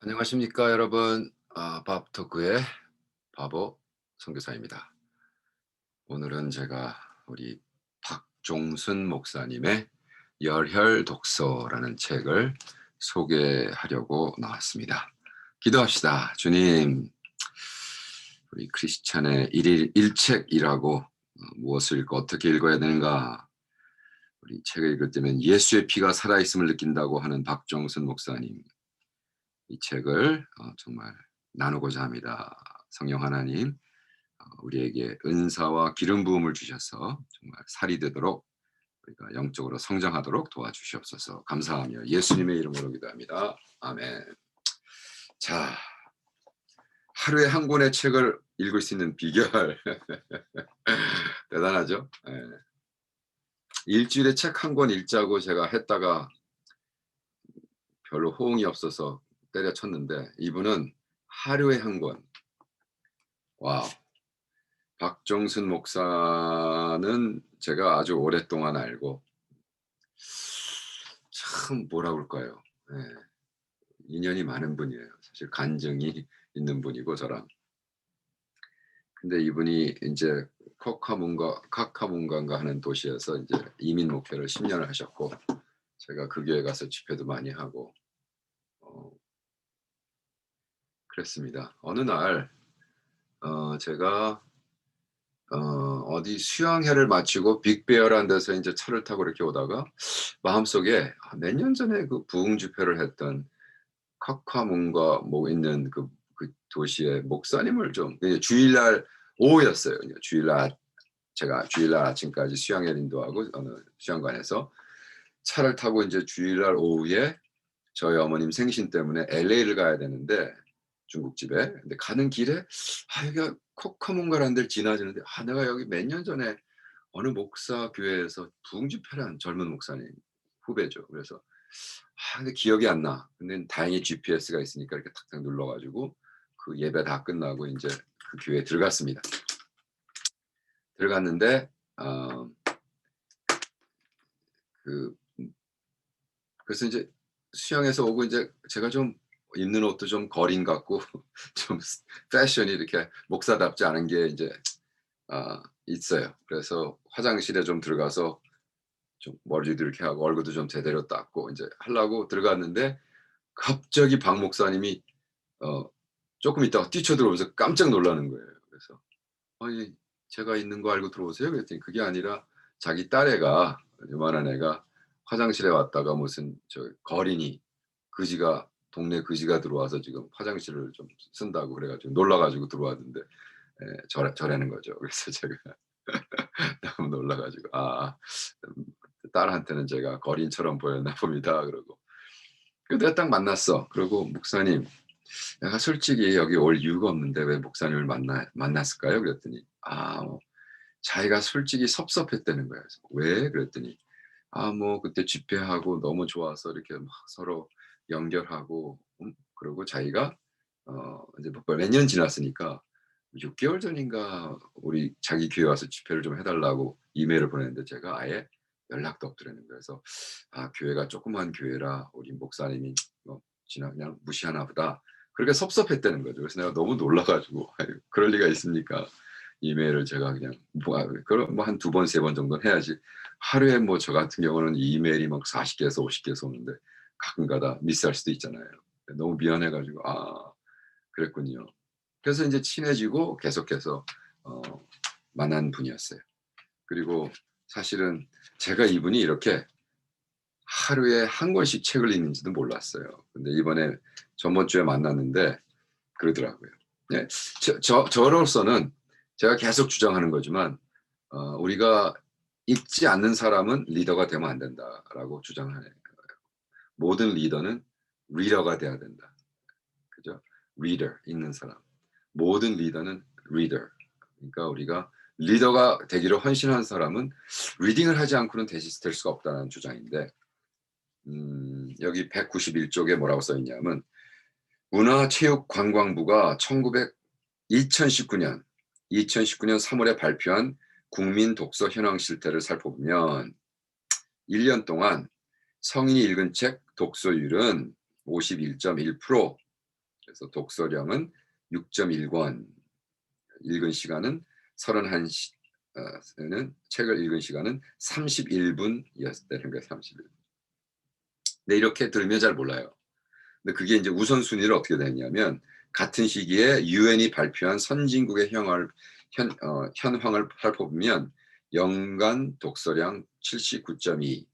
안녕하십니까 여러분. 밥토크의 바보 선교사입니다. 오늘은 제가 우리 박종순 목사님의 열혈 독서라는 책을 소개하려고 나왔습니다. 기도합시다. 주님, 우리 크리스찬의 일일 일책이라고 무엇을 읽고 어떻게 읽어야 되는가. 우리 책을 읽을 때면 예수의 피가 살아있음을 느낀다고 하는 박종순 목사님, 이 책을 정말 나누고자 합니다. 성령 하나님, 우리에게 은사와 기름 부음을 주셔서 정말 살이 되도록 우리가 영적으로 성장하도록 도와주시옵소서. 감사하며 예수님의 이름으로 기도합니다. 아멘. 자, 하루에 한 권의 책을 읽을 수 있는 비결 대단하죠? 예. 일주일에 책 한 권 읽자고 제가 했다가 별로 호응이 없어서 때려쳤는데 이분은 하루에 한 권. 와우. 박종순 목사는 제가 아주 오랫동안 알고 참 뭐라 그럴까요? 예. 인연이 많은 분이에요. 사실 간증이 있는 분이고 저랑. 근데 이분이 인제 카카문가인가 하는 도시에서 인제 이민 목회를 10 년을 하셨고 제가 그 교회 가서 집회도 많이 하고 어 그랬습니다. 어느 날 제가 어디 수양회를 마치고 빅베어라는 데서 인제 차를 타고 이렇게 오다가 마음속에 몇 년 전에 그 부흥 집회를 했던 카카문가 뭐 있는 그 도시의 목사님을 좀 주일날 오후였어요. 그냥 제가 주일날 아침까지 수양회를 인도하고 어느 수양관에서 차를 타고 인제 주일날 오후에 저희 어머님 생신 때문에 LA를 가야 되는데 중국집에. 근데 가는 길에 여기가 코커문가라는 데를 지나지는데 내가 여기 몇 년 전에 어느 목사 교회에서 부흥 집회를 한 젊은 목사님 후배죠. 그래서 근데 기억이 안 나. 근데 다행히 GPS가 있으니까 이렇게 탁탁 눌러 가지고 그 예배 다 끝나고 인제 그 교회에 들어갔습니다. 들어갔는데 그 그래서 인제 수영해서 오고 인제 제가 좀 입는 옷도 좀 거린 같고 좀 패션이 이렇게 목사답지 않은 게 인제 있어요. 그래서 화장실에 좀 들어가서 좀 머리도 이렇게 하고 얼굴도 좀 제대로 닦고 인제 하려고 들어갔는데 갑자기 박 목사님이 어 쪼끔 있다가 뛰쳐들어오면서 깜짝 놀라는 거예요. 그래서 "아니 제가 있는 거 알고 들어오세요?" 그랬더니 그게 아니라 자기 딸애가 요만한 애가 화장실에 왔다가 무슨 거린이 그지가 동네 그지가 들어와서 지금 화장실을 좀 쓴다고 그래 가지고 놀라 가지고 들어왔는데 저라는 거죠. 그래서 제가 너무 놀라 가지고 음 딸한테는 제가 거린처럼 보였나 봅니다. 그러고 내가 딱 만났어. 그러고 "목사님 내가 솔직히 여기 올 이유가 없는데 왜 목사님을 만났을까요?" 그랬더니 자기가 솔직히 섭섭했다는 거예요. 그래서 "왜?" 그랬더니 뭐 그때 집회하고 너무 좋아서 이렇게 막 서로 연결하고 그러고 자기가 이제 뭐 몇 년 지났으니까 6 개월 전인가 우리 자기 교회 와서 집회를 좀 해 달라고 이메일을 보냈는데 제가 아예 연락도 없더라는 거예요. 그래서 교회가 조그만 교회라 우리 목사님이 그냥 무시하나 보다." 그렇게 섭섭했다는 거죠. 그래서 내가 너무 놀라 가지고 '아유 그럴 리가 있습니까?' 이메일을 제가 그냥 그럼 뭐 한 2 번 3번 정도는 해야지 하루에 뭐 저 같은 경우는 이메일이 막 40 개에서 50 개에서 오는데 가끔가다 미스할 수도 있잖아요. 너무 미안해 가지고 그랬군요. 그래서 인제 친해지고 계속해서 어 만난 분이었어요. 그리고 사실은 제가 이분이 이렇게 하루에 한 권씩 책을 읽는지도 몰랐어요. 근데 이번에 저번 주에 만났는데 그러더라고요. 네. 저로서는 제가 계속 주장하는 거지만 우리가 "읽지 않는 사람은 리더가 되면 안 된다."라고 주장하는 거예요. 모든 리더는 리더가 돼야 된다. 그죠? 리더 읽는 사람. 모든 리더는 리더. 그러니까 우리가 리더가 되기로 헌신한 사람은 리딩을 하지 않고는 될 수가 없다는 주장인데 여기 191 쪽에 뭐라고 써 있냐면 문화체육관광부가 2019년 3 월에 발표한 국민 독서 현황 실태를 살펴보면 1년 동안 성인이 읽은 책 독서율은 51.1%, 그래서 독서량은 6.1권, 읽은 시간은 31시 는 책을 읽은 시간은 31분이었다는 거예요. 31분. 근데 이렇게 들으면 잘 몰라요. 근데 그게 이제 우선순위를 어떻게 됐냐면 같은 시기에 유엔이 발표한 선진국의 현황을 살펴보면 연간 독서량 79.2,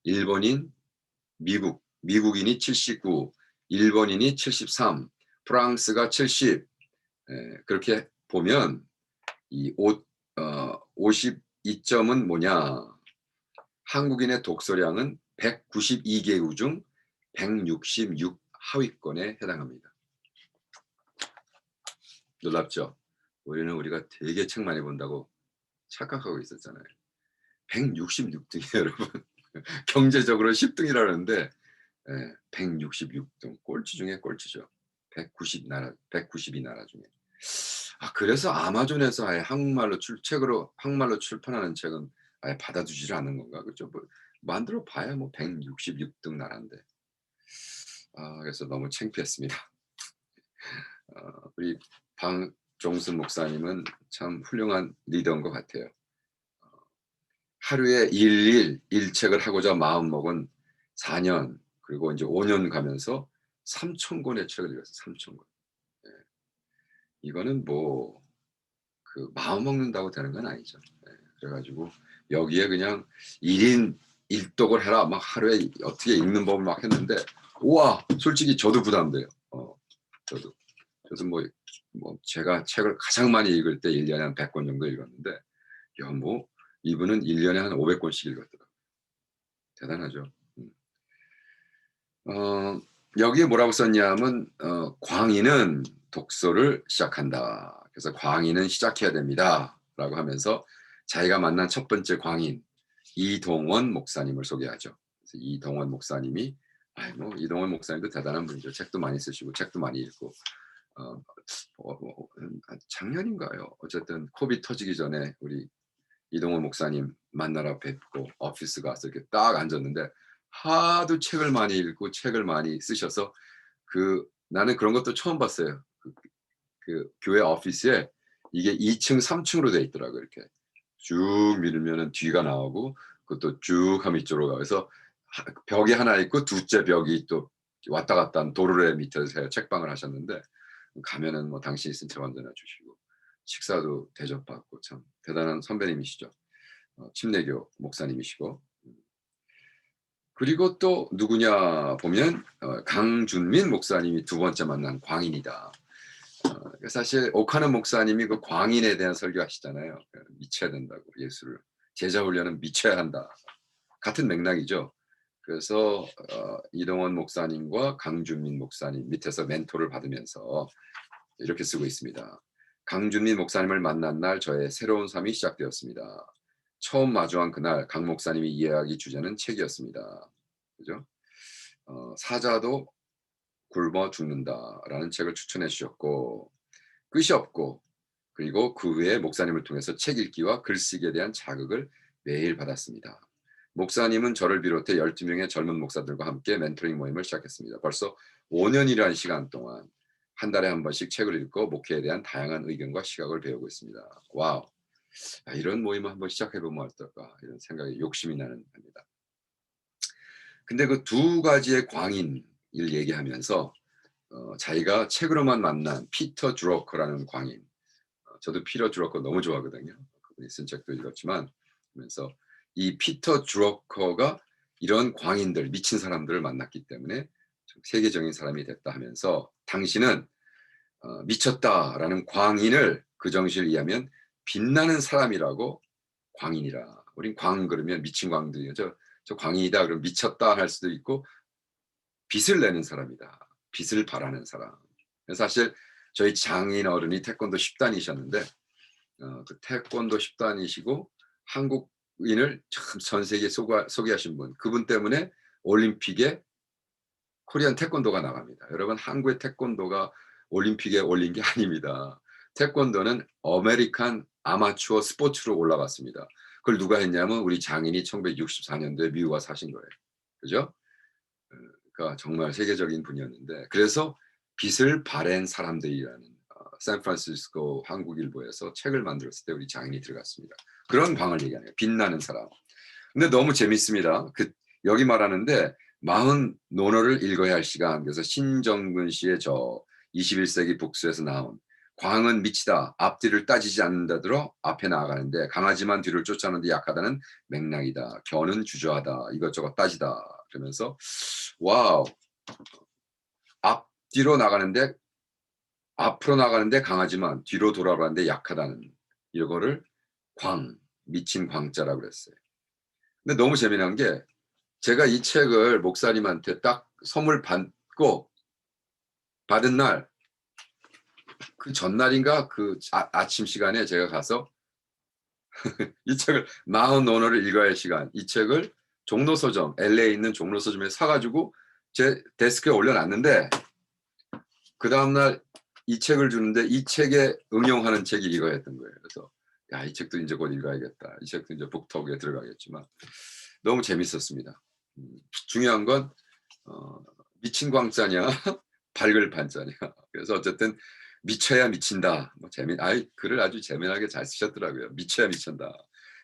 일본인 미국인이 79, 일본인이 73, 프랑스가 70. 그렇게 보면 이 52점은 뭐냐? 한국인의 독서량은 192개국 중 166 하위권에 해당합니다. 놀랍죠? 우리가 되게 책 많이 본다고 착각하고 있었잖아요. 166등이에요, 여러분. 경제적으로 10등이라는데 166등, 꼴찌 중에 꼴찌죠. 192 나라 중에. 그래서 아마존에서 아예 한국말로 출판하는 책은 아예 받아주지를 않는 건가? 그죠? 뭐 만들어 봐야 뭐 166등 나라인데. 그래서 너무 창피했습니다. 우리 방종순 목사님은 참 훌륭한 리더인 것 같아요. 하루에 일책을 하고자 마음먹은 4년, 그리고 이제 5년 가면서 3,000권의 책을 읽었어요. 3,000권. 예. 이거는 뭐 그 마음 먹는다고 되는 건 아니죠. 그래가지고 여기에 그냥 1인 1독을 해라 막 하루에 어떻게 읽는 법을 막 했는데, 우와, 솔직히 저도 부담돼요. 저도 제가 책을 가장 많이 읽을 때 1년에 한 100권 정도 읽었는데, 뭐 이분은 1년에 한 500권씩 읽었더라고요. 대단하죠. 여기에 뭐라고 썼냐면 광인은 독서를 시작한다. 그래서 광인은 시작해야 됩니다. 라고 하면서 자기가 만난 첫 번째 광인 이동원 목사님을 소개하죠. 그래서 이동원 목사님이 이동원 목사님도 대단한 분이죠. 책도 많이 쓰시고 책도 많이 읽고 작년인가요? 어쨌든 코비드 터지기 전에 우리 이동원 목사님 만나러 뵙고 오피스 가서 이렇게 딱 앉았는데 하도 책을 많이 읽고 책을 많이 쓰셔서 나는 그런 것도 처음 봤어요. 그 교회 오피스에 이게 2층, 3층으로 돼 있더라고요. 이렇게 쭉 밀면은 뒤가 나오고 그것도 쭉 하면 이쪽으로 가서 벽이 하나 있고 둘째 벽이 또 왔다 갔다 한 도르래 밑에서 책방을 하셨는데, 가면은 뭐 당신이 쓴 책 언제나 주시고 식사도 대접받고 참 대단한 선배님이시죠. 침례교 목사님이시고. 그리고 또 누구냐 보면 강준민 목사님이 두 번째 만난 광인이다. 사실 오카는 목사님이 그 광인에 대한 설교하시잖아요. 미쳐야 된다고, 예수를 제자 훈련은 미쳐야 한다. 같은 맥락이죠. 그래서 이동원 목사님과 강준민 목사님 밑에서 멘토를 받으면서 이렇게 쓰고 있습니다. 강준민 목사님을 만난 날 저의 새로운 삶이 시작되었습니다. 처음 마주한 그날 강 목사님이 이야기 주제는 책이었습니다. 그죠? 사자도 굶어 죽는다라는 책을 추천해 주셨고, 끝이 없고, 그리고 그 후에 목사님을 통해서 책 읽기와 글쓰기에 대한 자극을 매일 받았습니다. 목사님은 저를 비롯해 12명의 젊은 목사들과 함께 멘토링 모임을 시작했습니다. 벌써 5년이라는 시간 동안 한 달에 한 번씩 책을 읽고 목회에 대한 다양한 의견과 시각을 배우고 있습니다. 와우. 이런 모임을 한번 시작해보면 어떨까, 이런 생각에 욕심이 나는 겁니다. 근데 그 두 가지의 광인을 얘기하면서 자기가 책으로만 만난 피터 드러커라는 광인, 저도 피터 드러커 너무 좋아하거든요. 그분이 쓴 책도 읽었지만, 그러면서 이 피터 드러커가 이런 광인들, 미친 사람들을 만났기 때문에 좀 세계적인 사람이 됐다 하면서, 당신은 미쳤다라는 광인을 그 정신을 이해하면 빛나는 사람이라고, 광인이라. 우린 광 그러면 미친 광들이요. 저 광인이다 그러면 미쳤다 할 수도 있고, 빛을 내는 사람이다. 빛을 발하는 사람. 사실 저희 장인 어른이 태권도 10단이셨는데 그 태권도 10단이시고 한국인을 참 전 세계에 소개하신 분, 그분 때문에 올림픽에 코리안 태권도가 나갑니다. 여러분, 한국의 태권도가 올림픽에 올린 게 아닙니다. 태권도는 아메리칸 아마추어 스포츠로 올라갔습니다. 그걸 누가 했냐면 우리 장인이 1964년도에 미국 와서 하신 거예요. 그죠? 그러니까 정말 세계적인 분이었는데, 그래서 빛을 바랜 사람들이라는 샌프란시스코 한국일보에서 책을 만들었을 때 우리 장인이 들어갔습니다. 그런 광을 얘기하네요. 빛나는 사람. 근데 너무 재밌습니다. 여기 말하는데 40 논어를 읽어야 할 시간. 그래서 신정근 씨의 저 21세기 북수에서 나온 광은 미치다. 앞뒤를 따지지 않는다더러 앞에 나아가는데 강하지만 뒤를 쫓아오는데 약하다는 맥락이다. 겨는 주저하다. 이것저것 따지다. 그러면서 와우. 앞뒤로 나가는데 앞으로 나가는데 강하지만 뒤로 돌아가는데 약하다는 이거를 광, 미친 광자라고 그랬어요. 근데 너무 재미난 게 제가 이 책을 목사님한테 딱 선물 받은 날 그 전날인가 그 아침 시간에 제가 가서 이 책을 40 논어를 읽어야 할 시간 이 책을 종로 서점 LA에 있는 종로 서점에 사 가지고 제 데스크에 올려놨는데 그다음 날 이 책을 주는데 이 책에 응용하는 책이 이거였던 거예요. 그래서 야, 이 책도 이제 곧 읽어야겠다. 이 책도 이제 북토크에 들어가겠지만 너무 재밌었습니다. 중요한 건 미친 광자냐 밝을 반자냐. 그래서 어쨌든 미쳐야 미친다. 뭐 글을 아주 재미나게 잘 쓰셨더라고요. 미쳐야 미친다.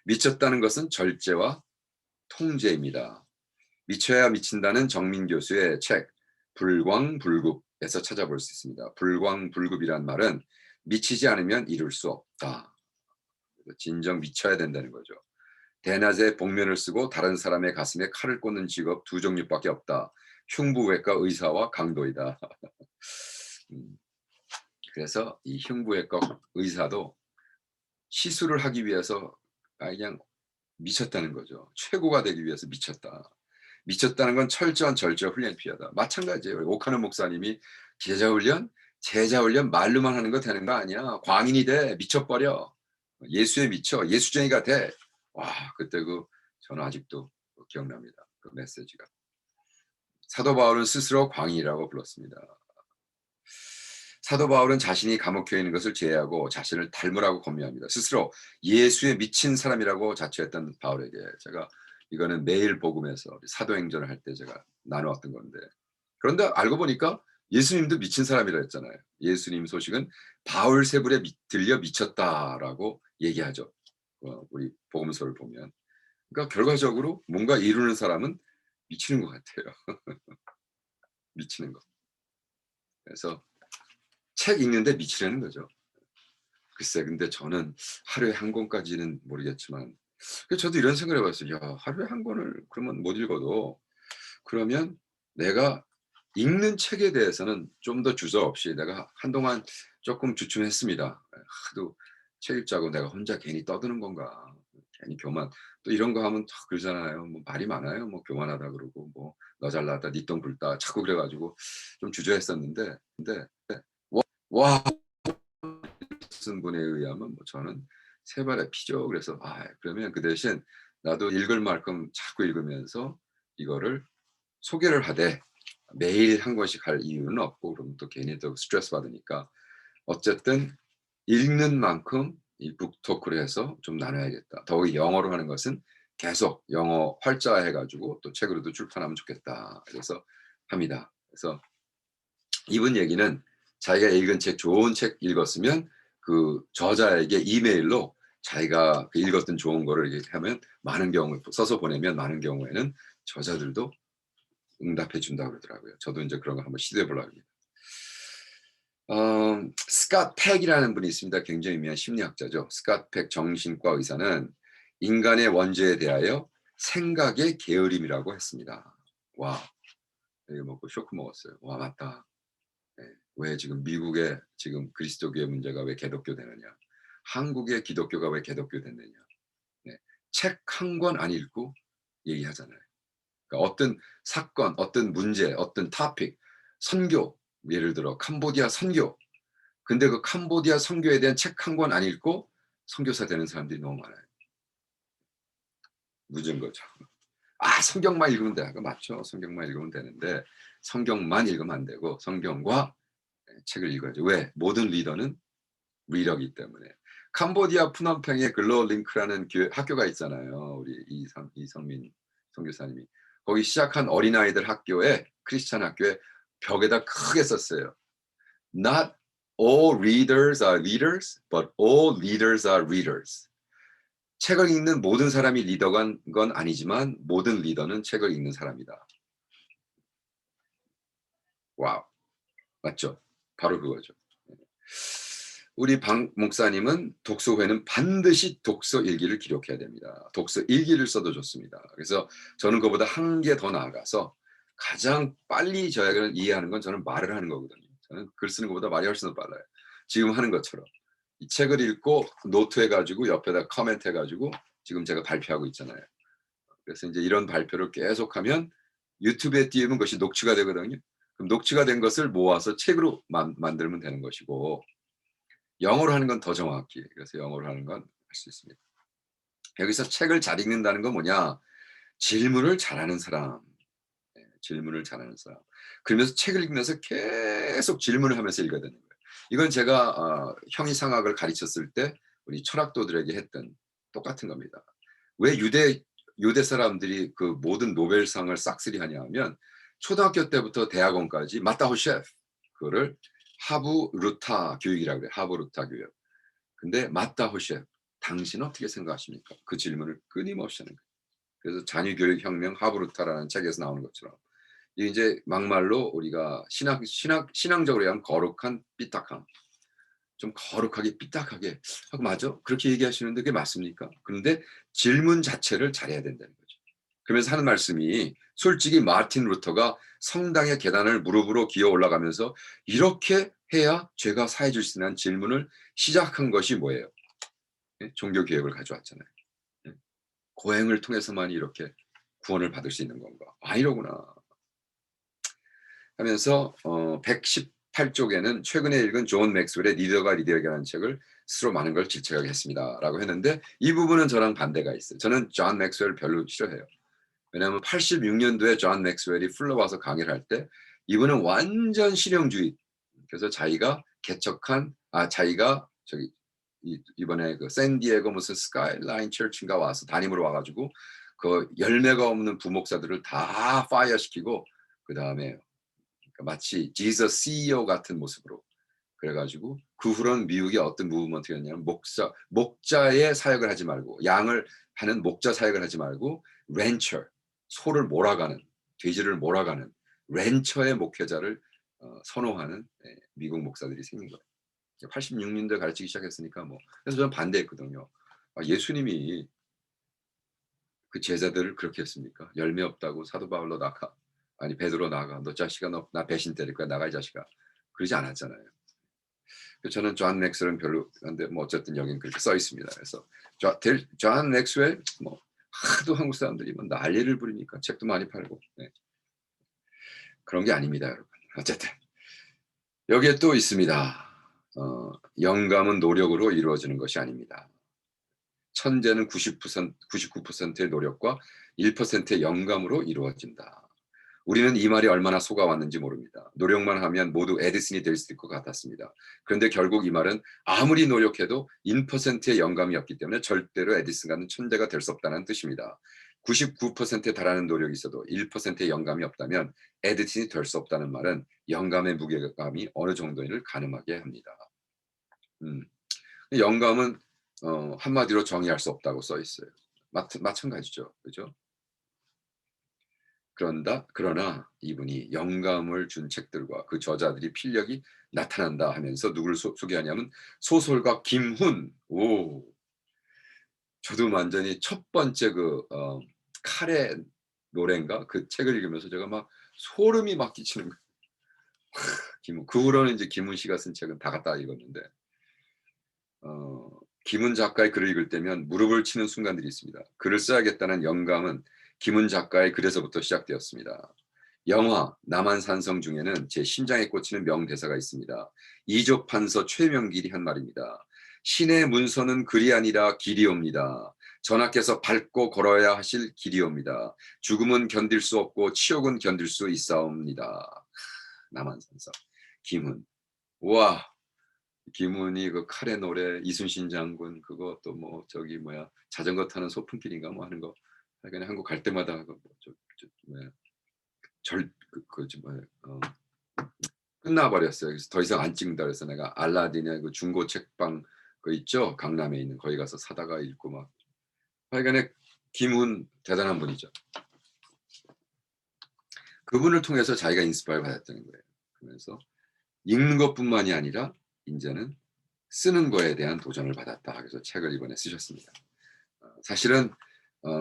미쳤다는 것은 절제와 통제입니다. 미쳐야 미친다는 정민 교수의 책 불광불급에서 찾아볼 수 있습니다. 불광불급이란 말은 미치지 않으면 이룰 수 없다. 진정 미쳐야 된다는 거죠. 대낮에 복면을 쓰고 다른 사람의 가슴에 칼을 꽂는 직업 두 종류밖에 없다. 흉부외과 의사와 강도이다. 그래서 이 흉부외과 의사도 시술을 하기 위해서 그냥 미쳤다는 거죠. 최고가 되기 위해서 미쳤다. 미쳤다는 건 철저한 절제 훈련이 필요하다. 마찬가지예요. 오카노 목사님이 제자 훈련 말로만 하는 거 되는 거 아니야. 광인이 돼. 미쳐버려. 예수에 미쳐. 예수쟁이가 돼. 와, 그때 저는 아직도 기억납니다. 그 메시지가. 사도 바울은 스스로 광인이라고 불렀습니다. 사도 바울은 자신이 감옥에 있는 것을 제외하고 자신을 닮으라고 권면합니다. 스스로 예수에 미친 사람이라고 자처했던 바울에게 제가 이거는 매일 복음에서 사도행전을 할 때 제가 나누었던 건데 그런데 알고 보니까 예수님도 미친 사람이라 했잖아요. 예수님 소식은 바울 세불에 들려 미쳤다라고 얘기하죠. 우리 복음서를 보면. 그러니까 결과적으로 뭔가 이루는 사람은 미치는 것 같아요. 미치는 것. 그래서 책 읽는데 미치려는 거죠. 글쎄 근데 저는 하루에 한 권까지는 모르겠지만 저도 이런 생각을 해 봤어요. 야, 하루에 한 권을 그러면 못 읽어도 그러면 내가 읽는 책에 대해서는 좀 더 주저없이 내가 한동안 조금 주춤했습니다. 하도 책 읽자고 내가 혼자 괜히 떠드는 건가. 괜히 교만 또 이런 거 하면 딱 그러잖아요. 뭐 말이 많아요. 뭐 교만하다 그러고 뭐 너 잘났다 니 똥 굵다 자꾸 그래 가지고 좀 주저했었는데 근데 와 쓴 분에 의하면 뭐 저는 세 발의 피죠. 그래서 그러면 그 대신 나도 읽을 만큼 자꾸 읽으면서 이거를 소개를 하되 매일 한 권씩 할 이유는 없고 그러면 또 괜히 또 스트레스 받으니까 어쨌든 읽는 만큼 이 북토크를 해서 좀 나눠야겠다. 더욱이 영어로 하는 것은 계속 영어 활자해 가지고 또 책으로도 출판하면 좋겠다. 그래서 합니다. 그래서 이분 얘기는 자기가 읽은 책 좋은 책 읽었으면 그 저자에게 이메일로 자기가 그 읽었던 좋은 거를 이렇게 하면 많은 경우 써서 보내면 많은 경우에는 저자들도 응답해 준다고 그러더라고요. 저도 이제 그런 거 한번 시도해 보려고 합니다. 스캇 팩이라는 분이 있습니다. 굉장히 유명한 심리학자죠. 스캇 팩 정신과 의사는 인간의 원죄에 대하여 생각의 게으름이라고 했습니다. 와, 이거 먹고 쇼크 먹었어요. 와, 맞다. 네. 왜 지금 미국의 지금 그리스도교의 문제가 왜 개독교 되느냐. 한국의 기독교가 왜 개독교 됐느냐. 네. 책 한 권 안 읽고 얘기하잖아요. 그러니까 어떤 사건, 어떤 문제, 어떤 토픽, 선교, 예를 들어 캄보디아 선교. 근데 그 캄보디아 선교에 대한 책 한 권 안 읽고 선교사 되는 사람들이 너무 많아요. 늦은 거죠. 성경만 읽으면 돼. 맞죠. 성경만 읽으면 되는데 성경만 읽으면 안 되고 성경과 책을 읽어야죠. 왜? 모든 리더는 리더이기 때문에. 캄보디아 푸놈팽에 글로링크라는 학교가 있잖아요. 우리 이성민 선교사님이 거기 시작한 어린아이들 학교에 크리스찬 학교에 벽에다 크게 썼어요. Not all readers are leaders, but all leaders are readers. 책을 읽는 모든 사람이 리더가 건 아니지만 모든 리더는 책을 읽는 사람이다. 와우. 맞죠? 바로 그거죠. 우리 박 목사님은 독서회는 반드시 독서 일기를 기록해야 됩니다. 독서 일기를 써도 좋습니다. 그래서 저는 그보다 한 개 더 나아가서 가장 빨리 저에게 이해하는 건 저는 말을 하는 거거든요. 저는 글 쓰는 것보다 말이 훨씬 더 빨라요. 지금 하는 것처럼. 이 책을 읽고 노트 해가지고 옆에다 커멘트 해가지고 지금 제가 발표하고 있잖아요. 그래서 이제 이런 발표를 계속하면 유튜브에 띄우면 그것이 녹취가 되거든요. 그럼 녹취가 된 것을 모아서 책으로 만들면 되는 것이고 영어로 하는 건 더 정확히 그래서 영어로 하는 건 할 수 있습니다. 여기서 책을 잘 읽는다는 건 뭐냐? 질문을 잘하는 사람. 질문을 잘하는 사람. 그러면서 책을 읽으면서 계속 질문을 하면서 읽어야 되는 거예요. 이건 제가 형이상학을 가르쳤을 때 우리 철학도들에게 했던 똑같은 겁니다. 왜 유대 사람들이 그 모든 노벨상을 싹쓸이 하냐 하면 초등학교 때부터 대학원까지 마타호 셰프 그거를 하부 루타 교육이라고 그래요. 하부 루타 교육. 근데 마타호 셰프 당신은 어떻게 생각하십니까? 그 질문을 끊임없이 하는 거예요. 그래서 잔유교육혁명 하브루타라는 책에서 나오는 것처럼 이게 이제 막말로 우리가 신앙적으로 얘기하면 거룩한 삐딱함. 좀 거룩하게 삐딱하게 맞아? 그렇게 얘기하시는데 그게 맞습니까? 그런데 질문 자체를 잘해야 된다는 거죠. 그러면서 하는 말씀이 솔직히 마틴 루터가 성당의 계단을 무릎으로 기어 올라가면서 이렇게 해야 죄가 사해질 수 있는 질문을 시작한 것이 뭐예요? 종교 개혁을 가져왔잖아요. 고행을 통해서만 이렇게 구원을 받을 수 있는 건가? 이러구나. 하면서 118쪽에는 최근에 읽은 존 맥스웰의 리더가 리더에게라는 책을 스스로 많은 걸 질책하게 했습니다라고 했는데 이 부분은 저랑 반대가 있어요. 저는 존 맥스웰 별로 싫어해요. 왜냐하면 86년도에 존 맥스웰이 풀러와서 강의를 할 때 이분은 완전 실용주의. 그래서 자기가 개척한 자기가 저기 이번에 그 샌디에고 무슨 스카이라인 철치인가 와서 담임으로 와가지고 그 열매가 없는 부목사들을 다 파이어 시키고 그 다음에 마치 지저 CEO 같은 모습으로 그래가지고 그 후로는 미국의 어떤 무브먼트였냐면 목자의 사역을 하지 말고 양을 하는 목자 사역을 하지 말고 렌처 소를 몰아가는 돼지를 몰아가는 렌처의 목회자를 선호하는 미국 목사들이 생긴 거예요. 86년도에 가르치기 시작했으니까 뭐 그래서 저는 반대했거든요. 예수님이 그 제자들을 그렇게 했습니까? 열매 없다고 사도 바울로 나가 아니 베드로 나가 너 자식아 너 나 배신 때릴 거야 나가 이 자식아 그러지 않았잖아요. 저는 존 맥스웰은 별로 근데 뭐 어쨌든 여긴 그렇게 써 있습니다. 그래서 존 맥스웰 뭐 하도 한국 사람들이 뭐 난리를 부리니까 책도 많이 팔고 그런 게 아닙니다, 여러분. 어쨌든 여기에 또 있습니다. 영감은 노력으로 이루어지는 것이 아닙니다. 천재는 99%의 노력과 1%의 영감으로 이루어진다. 우리는 이 말이 얼마나 속아왔는지 모릅니다. 노력만 하면 모두 에디슨이 될 수 있을 것 같았습니다. 그런데 결국 이 말은 아무리 노력해도 1%의 영감이 없기 때문에 절대로 에디슨 같은 천재가 될 수 없다는 뜻입니다. 99%에 달하는 노력이 있어도 1%의 영감이 없다면 에디슨이 될 수 없다는 말은 영감의 무게감이 어느 정도인지를 가늠하게 합니다. 영감은 한마디로 정의할 수 없다고 써 있어요. 마찬가지죠. 그죠? 그러나 이분이 영감을 준 책들과 그 저자들이 필력이 나타난다 하면서 누구를 소개하냐면 소설가 김훈. 오, 저도 완전히 첫 번째 그 칼의 노래인가 그 책을 읽으면서 제가 막 소름이 막 끼치는 거예요. 김훈. 그 후로는 이제 김훈 씨가 쓴 책은 다 갖다 읽었는데 김훈 작가의 글을 읽을 때면 무릎을 치는 순간들이 있습니다. 글을 써야겠다는 영감은 김훈 작가의 글에서부터 시작되었습니다. 영화 남한산성 중에는 제 심장에 꽂히는 명대사가 있습니다. 이조판서 최명길이 한 말입니다. 신의 문서는 글이 아니라 길이옵니다. 전하께서 밟고 걸어야 하실 길이옵니다. 죽음은 견딜 수 없고 치욕은 견딜 수 있사옵니다. 남한산성 김훈. 와, 김훈이 그 칼의 노래 이순신 장군 그거 또 뭐 저기 뭐야 자전거 타는 소풍길인가 뭐 하는 거 그냥 한국 갈 때마다 그 뭐야 절그 뭐야 끝나버렸어요. 그래서 더 이상 안 찍는다 그래서 내가 알라딘의 그 중고 책방 그 있죠? 강남에 있는 거기 가서 사다가 읽고 막 하여간에 김훈 대단한 분이죠. 그분을 통해서 자기가 인스파이어 받았다는 거예요. 그러면서 읽는 것뿐만이 아니라 인제는 쓰는 거에 대한 도전을 받았다. 그래서 책을 이번에 쓰셨습니다. 사실은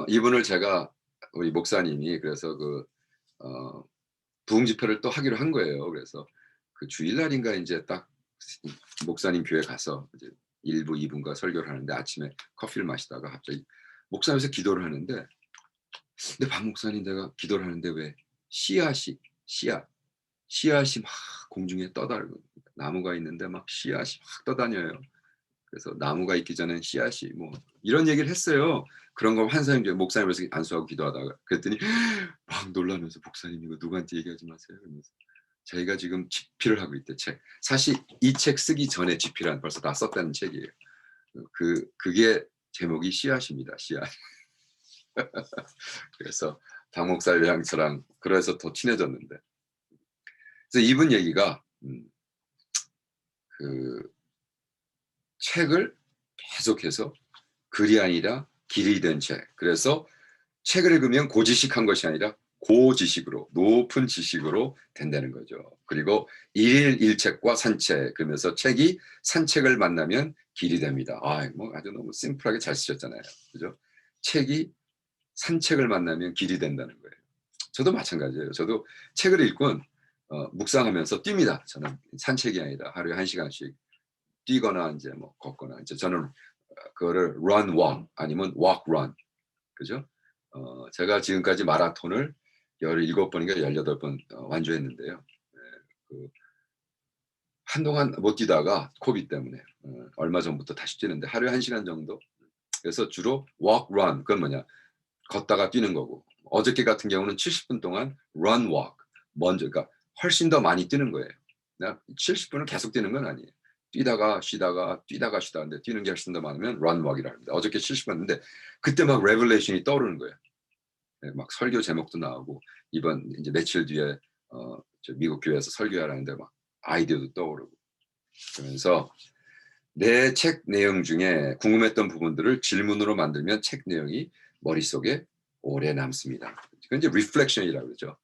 이분을 제가 우리 목사님이 그래서 어 부흥 집회를 또 하기로 한 거예요. 그래서 그 주일날인가 인제 딱 목사님 교회 가서 이제 1 부, 2 부인가 설교를 하는데 아침에 커피를 마시다가 갑자기 목사님께서 기도를 하는데 근데 박 목사님 내가 기도를 하는데 왜 씨앗이 씨앗, 씨앗이 막 공중에 떠다니고 나무가 있는데 막 씨앗이 막 떠다녀요. 그래서 나무가 있기 전엔 씨앗이 뭐 이런 얘기를 했어요. 그런 거 환상인 줄 목사님께서 안수하고 기도하다가 그랬더니 막 놀라면서 "목사님 이거 누구한테 얘기하지 마세요." 이러면서 자기가 지금 집필을 하고 있대 책. 사실 이 책 쓰기 전에 집필한 벌써 다 썼다는 책이에요. 그게 제목이 씨앗입니다. 씨앗. 그래서 박 목사님이랑 저랑 그래서 더 친해졌는데. 그래서 이분 얘기가 그 책을 계속해서 글이 아니라 길이 된 책. 그래서 책을 읽으면 고지식한 것이 아니라 고지식으로 높은 지식으로 된다는 거죠. 그리고 일일책과 산책 그러면서 책이 산책을 만나면 길이 됩니다. 뭐 아주 너무 심플하게 잘 쓰셨잖아요. 그죠? 책이 산책을 만나면 길이 된다는 거예요. 저도 마찬가지예요. 저도 책을 읽곤 묵상하면서 뜁니다. 저는 산책이 아니라 하루에 1 시간씩 뛰거나 인제 뭐 걷거나 이제 저는 그거를 run walk 아니면 walk run 그죠? 제가 지금까지 마라톤을 17 번인가 18번 완주했는데요. 예. 그 한동안 못 뛰다가 코비드 때문에 얼마 전부터 다시 뛰는데 하루에 1 시간 정도. 그래서 주로 walk run 그건 뭐냐 걷다가 뛰는 거고 어저께 같은 경우는 70분 동안 run walk 먼저 그러니까 훨씬 더 많이 뛰는 거예요. 그냥 70 분을 계속 뛰는 건 아니에요. 뛰다가 쉬다가 뛰다가 쉬다가 근데 뛰는 게 훨씬 더 많으면 run walk이라 합니다. 어저께 70분 했는데 그때 막 레벨레이션이 떠오르는 거예요. 예 막 설교 제목도 나오고 이번 인제 며칠 뒤에 저 미국 교회에서 설교하라는데 막 아이디어도 떠오르고 그러면서 내 책 내용 중에 궁금했던 부분들을 질문으로 만들면 책 내용이 머릿속에 오래 남습니다. 그건 이제 리플렉션이라고 그러죠.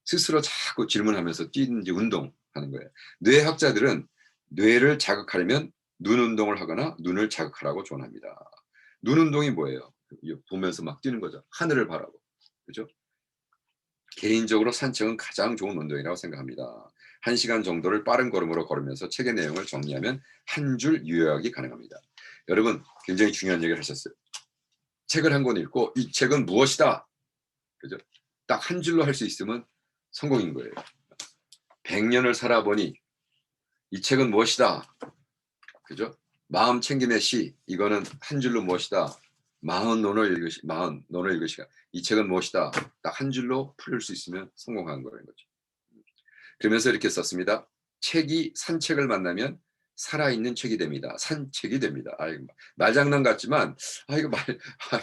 스스로 자꾸 질문하면서 뛰든지 운동하는 거예요. 뇌학자들은 뇌를 자극하려면 눈 운동을 하거나 눈을 자극하라고 조언합니다. 눈 운동이 뭐예요? 보면서 막 뛰는 거죠. 하늘을 바라고. 그죠? 개인적으로 산책은 가장 좋은 운동이라고 생각합니다. 1 시간 정도를 빠른 걸음으로 걸으면서 책의 내용을 정리하면 한 줄 요약이 가능합니다. 여러분 굉장히 중요한 얘기를 하셨어요. 책을 한 권 읽고 '이 책은 무엇이다.' 그죠? 딱 한 줄로 할 수 있으면 성공인 거예요. 100 년을 살아보니 '이 책은 무엇이다.' 그죠? 마음 챙김의 시 이거는 한 줄로 무엇이다. 40 논을 읽으시가 이 책은 무엇이다. 딱 한 줄로 풀릴 수 있으면 성공한 거는 거죠. 그러면서 이렇게 썼습니다. 책이 산책을 만나면 살아있는 책이 됩니다. 산책이 됩니다. 이거 말장난 같지만 이거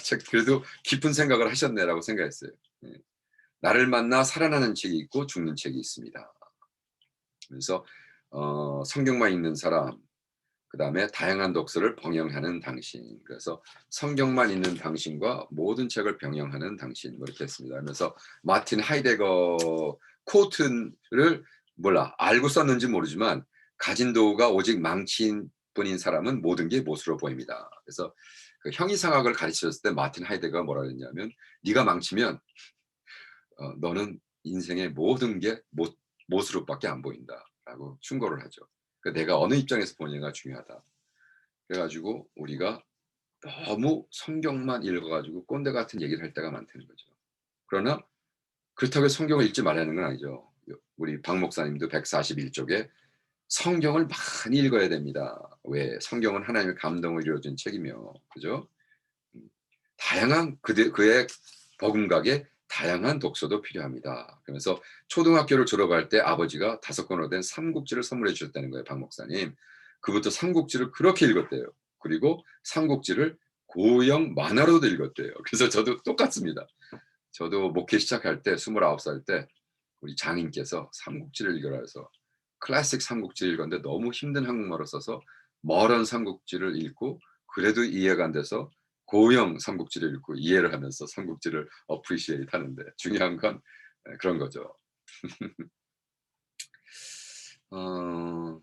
참 그래도 깊은 생각을 하셨네라고 생각했어요. 예. 나를 만나 살아나는 책이 있고 죽는 책이 있습니다. 그래서 성경만 읽는 사람 그다음에 다양한 독서를 병행하는 당신. 그래서 성경만 읽는 당신과 모든 책을 병행하는 당신 뭐 이렇게 했습니다. 그래서 마틴 하이데거 코트를 몰라 알고 썼는지 모르지만 가진 도구가 오직 망치인 뿐인 사람은 모든 게 못으로 보입니다. 그래서 그 형이상학을 가르쳤을 때 마틴 하이데거가 뭐라 그랬냐면 네가 망치면 너는 인생의 모든 게 못으로밖에 안 보인다라고 충고를 하죠. 그러니까 내가 어느 입장에서 보느냐가 중요하다. 그래 가지고 우리가 너무 성경만 읽어 가지고 꼰대 같은 얘기를 할 때가 많다는 거죠. 그러나 그렇다고 해서 성경을 읽지 말라는 건 아니죠. 우리 박 목사님도 141 쪽에 성경을 많이 읽어야 됩니다. 왜? 성경은 하나님의 감동을 이루어진 책이며. 그죠? 음. 다양한 그의 버금가게 다양한 독서도 필요합니다. 그러면서 초등학교를 졸업할 때 아버지가 5권으로 된 삼국지를 선물해 주셨다는 거예요, 박 목사님. 그부터 삼국지를 그렇게 읽었대요. 그리고 삼국지를 고형 만화로도 읽었대요. 그래서 저도 똑같습니다. 저도 목회 시작할 때 29살 때 우리 장인께서 삼국지를 읽으라 해서 클래식 삼국지를 읽었는데 너무 힘든 한국말을 써서 멀은 삼국지를 읽고 그래도 이해가 안 돼서 고형 삼국지를 읽고 이해를 하면서 삼국지를 어프리시에이트 하는데 중요한 건 그런 거죠. 어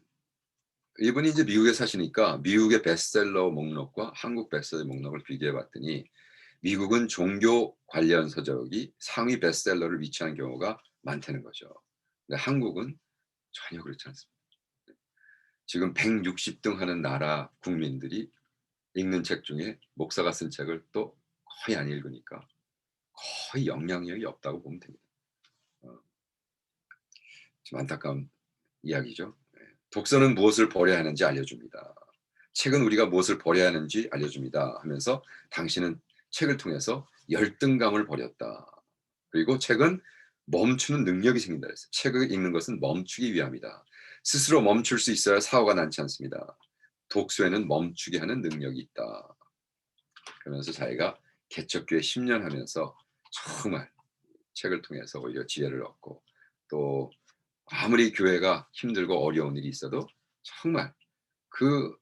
이분이 이제 미국에 사시니까 미국의 베스트셀러 목록과 한국 베스트셀러 목록을 비교해 봤더니 미국은 종교 관련 서적이 상위 베스트셀러를 위치하는 경우가 많다는 거죠. 근데 한국은 전혀 그렇지 않습니다. 지금 160등 하는 나라 국민들이 읽는 책 중에 목사가 쓴 책을 또 거의 안 읽으니까 거의 영향력이 없다고 보면 됩니다. 어 좀 안타까운 이야기죠. 네. 독서는 무엇을 버려야 하는지 알려줍니다. 책은 우리가 무엇을 버려야 하는지 알려줍니다. 하면서 당신은 책을 통해서 열등감을 버렸다. 그리고 책은 멈추는 능력이 생긴다 그랬어요. 책을 읽는 것은 멈추기 위함이다. 스스로 멈출 수 있어야 사고가 많지 않습니다. 독서에는 멈추게 하는 능력이 있다. 그러면서 자기가 개척교회 10년 하면서 정말 책을 통해서 오히려 지혜를 얻고 또 아무리 교회가 힘들고 어려운 일이 있어도 정말 그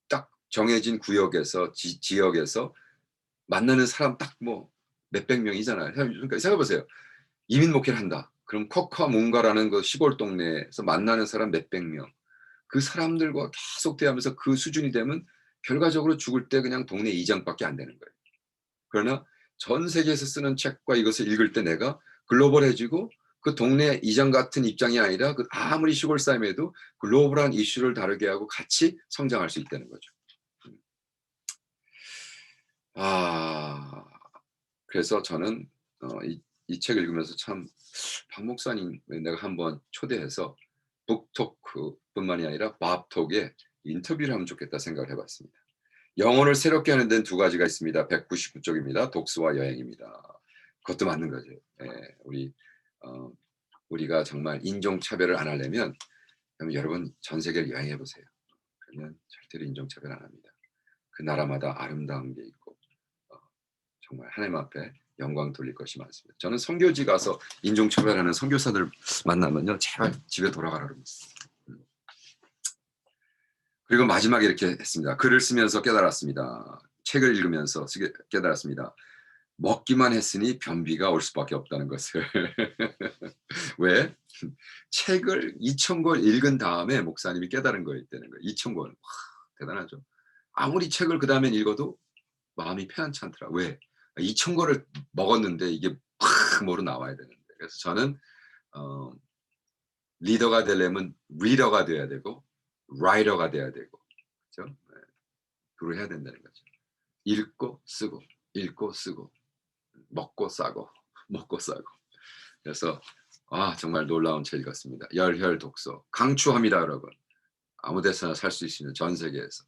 딱 정해진 구역에서 지역에서 만나는 사람 딱 뭐 몇백 명이잖아요. 그러니까 생각해 보세요. 이민 목회를 한다. 그럼 커커문가라는 그 시골 동네에서 만나는 사람 몇백 명. 그 사람들과 계속 대하면서 그 수준이 되면 결과적으로 죽을 때 그냥 동네 이장밖에 안 되는 거예요. 그러나 전 세계에서 쓰는 책과 이것을 읽을 때 내가 글로벌해지고 그 동네 이장 같은 입장이 아니라 그 아무리 시골 삶에도 글로벌한 이슈를 다루게 하고 같이 성장할 수 있다는 거죠. 음. 아 그래서 저는 이 책을 읽으면서 참 박 목사님 내가 한번 초대해서 북토크뿐만이 아니라 밥톡에 인터뷰를 하면 좋겠다 생각을 해 봤습니다. 영혼을 새롭게 하는 데는 두 가지가 있습니다. 199쪽입니다. 독서와 여행입니다. 그것도 맞는 거죠. 예. 어 우리가 정말 인종차별을 안 하려면 그럼 여러분 전 세계를 여행해 보세요. 그러면 절대로 인종차별 안 합니다. 그 나라마다 아름다운 게 있고 정말 하나님 앞에 영광 돌릴 것이 많습니다. 저는 선교지 가서 인종차별하는 선교사들 만나면요. 제발 집에 돌아가라 그럽니다. 그리고 마지막에 이렇게 했습니다. 글을 쓰면서 깨달았습니다. 책을 읽으면서 깨달았습니다. 먹기만 했으니 변비가 올 수밖에 없다는 것을. 왜? 책을 2,000권 읽은 다음에 목사님이 깨달은 거였다는 거예요. 2,000권. 대단하죠. 아무리 책을 그다음엔 읽어도 마음이 편안치 않더라. 왜? 2,000권을 먹었는데 이게 팍 뭐로 나와야 되는데. 그래서 저는 어 리더가 되려면 리더가 돼야 되고 라이터가 돼야 되고 그죠? 네. 그걸 해야 된다는 거죠. 읽고 쓰고 읽고 쓰고 먹고 싸고 먹고 싸고. 그래서 정말 놀라운 책 읽었습니다. 열혈 독서 강추합니다, 여러분. 아무 데서나 살 수 있으면 전 세계에서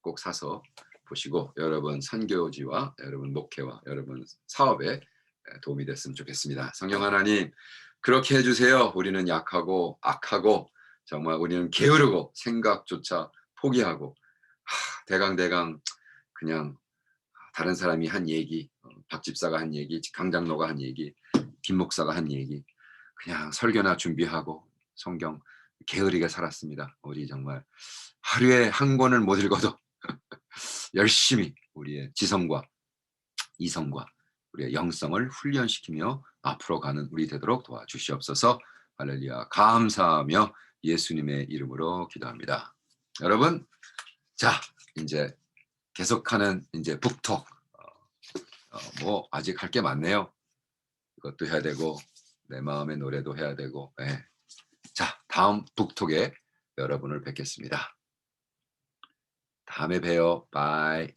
꼭 사서 보시고 여러분 선교지와 여러분 목회와 여러분 사업에 도움이 됐으면 좋겠습니다. 성령 하나님 그렇게 해 주세요. 우리는 약하고 악하고 정말 우리는 게으르고 생각조차 포기하고 대강대강 그냥 다른 사람이 한 얘기, 박 집사가 한 얘기, 강 장로가 한 얘기, 김 목사가 한 얘기 그냥 설교나 준비하고 성경 게으르게 살았습니다. 우리 정말 하루에 한 권을 못 읽어도 열심히 우리의 지성과 이성과 우리의 영성을 훈련시키며 앞으로 가는 우리 되도록 도와주시옵소서. 할렐루야. 감사하며 예수님의 이름으로 기도합니다. 여러분, 자 이제 계속하는 이제 북톡 뭐 아직 할 게 많네요. 이것도 해야 되고 내 마음의 노래도 해야 되고. 네. 자 다음 북톡에 여러분을 뵙겠습니다. 다음에 봬요. 바이.